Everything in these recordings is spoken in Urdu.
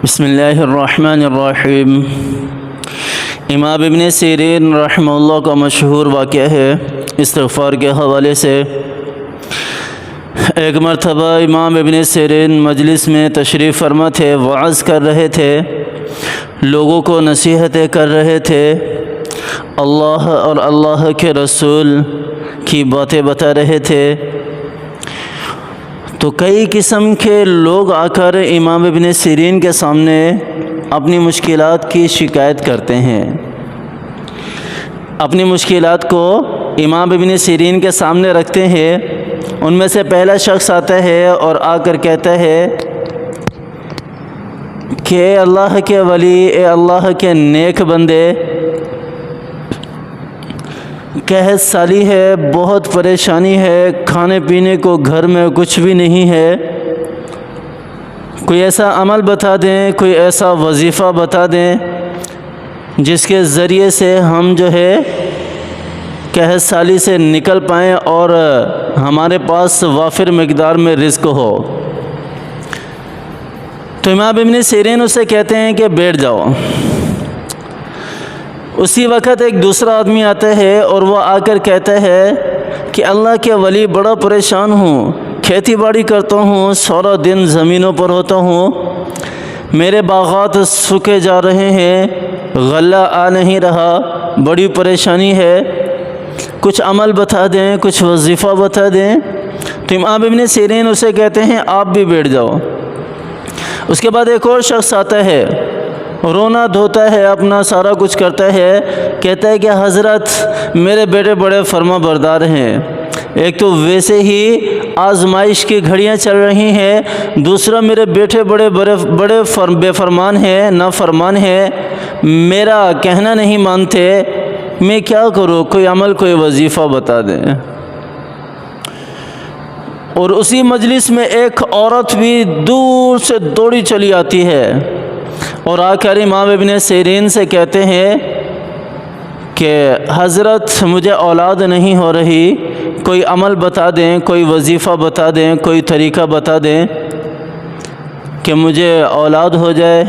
بسم اللہ الرحمن الرحیم۔ امام ابن سیرین رحمہ اللہ کا مشہور واقعہ ہے استغفار کے حوالے سے۔ ایک مرتبہ امام ابن سیرین مجلس میں تشریف فرما تھے، وعظ کر رہے تھے، لوگوں کو نصیحتیں کر رہے تھے، اللہ اور اللہ کے رسول کی باتیں بتا رہے تھے۔ تو کئی قسم کے لوگ آ کر امام ابن سیرین کے سامنے اپنی مشکلات کی شکایت کرتے ہیں، اپنی مشکلات کو امام ابن سیرین کے سامنے رکھتے ہیں۔ ان میں سے پہلا شخص آتا ہے اور آ کر کہتا ہے کہ اے اللہ کے ولی، اے اللہ کے نیک بندے، قحط سالی ہے، بہت پریشانی ہے، کھانے پینے کو گھر میں کچھ بھی نہیں ہے، کوئی ایسا عمل بتا دیں، کوئی ایسا وظیفہ بتا دیں جس کے ذریعے سے ہم قحط سالی سے نکل پائیں اور ہمارے پاس وافر مقدار میں رزق ہو۔ تو امام ابن سیرین اسے کہتے ہیں کہ بیٹھ جاؤ۔ اسی وقت ایک دوسرا آدمی آتا ہے اور وہ آ کر کہتا ہے کہ اللہ کے ولی، بڑا پریشان ہوں، کھیتی باڑی کرتا ہوں، سارا دن زمینوں پر ہوتا ہوں، میرے باغات سوکھے جا رہے ہیں، غلہ آ نہیں رہا، بڑی پریشانی ہے، کچھ عمل بتا دیں، کچھ وظیفہ بتا دیں۔ تو امام ابن سیرین اسے کہتے ہیں آپ بھی بیٹھ جاؤ۔ اس کے بعد ایک اور شخص آتا ہے، رونا دھوتا ہے، اپنا سارا کچھ کرتا ہے، کہتا ہے کہ حضرت میرے بیٹے بڑے فرما بردار ہیں، ایک تو ویسے ہی آزمائش کی گھڑیاں چل رہی ہیں، دوسرا میرے بیٹے بڑے بے فرمان ہیں، نافرمان ہیں، میرا کہنا نہیں مانتے، میں کیا کروں، کوئی عمل کوئی وظیفہ بتا دیں۔ اور اسی مجلس میں ایک عورت بھی دور سے دوڑی چلی آتی ہے اور آ کر امام ابن سیرین سے کہتے ہیں کہ حضرت مجھے اولاد نہیں ہو رہی، کوئی عمل بتا دیں، کوئی وظیفہ بتا دیں، کوئی طریقہ بتا دیں کہ مجھے اولاد ہو جائے،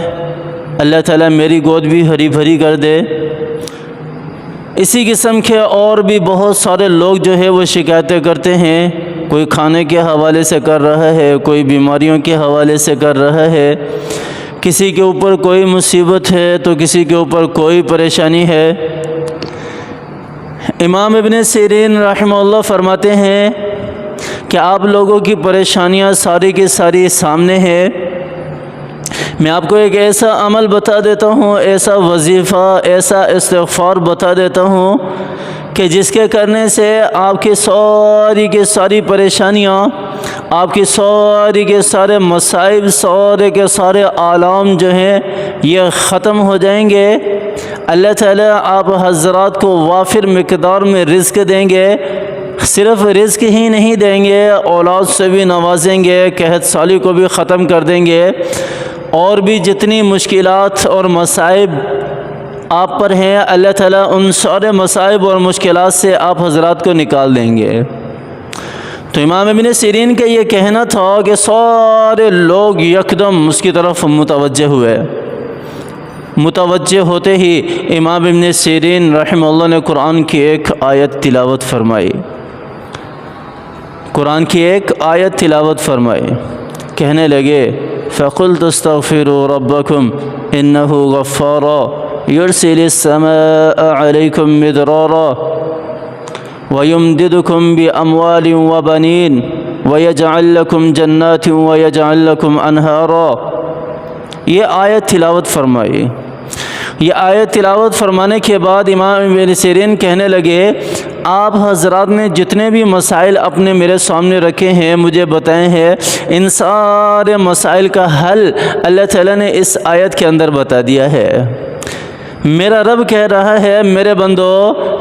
اللہ تعالیٰ میری گود بھی ہری بھری کر دے۔ اسی قسم کے اور بھی بہت سارے لوگ وہ شکایتیں کرتے ہیں، کوئی کھانے کے حوالے سے کر رہا ہے، کوئی بیماریوں کے حوالے سے کر رہا ہے، کسی کے اوپر کوئی مصیبت ہے تو کسی کے اوپر کوئی پریشانی ہے۔ امام ابن سیرین رحمہ اللہ فرماتے ہیں کہ آپ لوگوں کی پریشانیاں ساری کی ساری سامنے ہیں، میں آپ کو ایک ایسا عمل بتا دیتا ہوں، ایسا وظیفہ، ایسا استغفار بتا دیتا ہوں کہ جس کے کرنے سے آپ کی ساری کی ساری پریشانیاں، آپ کی ساری کے سارے مصائب، سارے کے سارے آلام یہ ختم ہو جائیں گے۔ اللہ تعالیٰ آپ حضرات کو وافر مقدار میں رزق دیں گے، صرف رزق ہی نہیں دیں گے، اولاد سے بھی نوازیں گے، قحط سالی کو بھی ختم کر دیں گے، اور بھی جتنی مشکلات اور مصائب آپ پر ہیں، اللہ تعالیٰ ان سارے مصائب اور مشکلات سے آپ حضرات کو نکال دیں گے۔ تو امام ابن سیرین کا یہ کہنا تھا کہ سارے لوگ یکدم اس کی طرف متوجہ ہوئے۔ متوجہ ہوتے ہی امام ابن سیرین رحمہ اللہ نے قرآن کی ایک آیت تلاوت فرمائی، قرآن کی ایک آیت تلاوت فرمائی، کہنے لگے فَقُلْتُ اسْتَغْفِرُوا رَبَّكُمْ إِنَّهُ غَفَّارٌ يُرْسِلِ السَّمَاءَ عَلَيْكُمْ مِدْرَارًا وَيُمْدِدُكُمْ بِأَمْوَالٍ وَبَنِينَ وَيَجْعَلْ لَكُمْ جَنَّاتٍ وَيَجْعَلْ لَكُمْ أَنْهَارًا۔ یہ آیت تلاوت فرمائی۔ یہ آیت تلاوت فرمانے کے بعد امام ابن سیرین کہنے لگے آپ حضرات نے جتنے بھی مسائل اپنے میرے سامنے رکھے ہیں، مجھے بتائے ہیں، ان سارے مسائل کا حل اللہ تعالیٰ نے اس آیت کے اندر بتا دیا ہے۔ میرا رب کہہ رہا ہے میرے بندو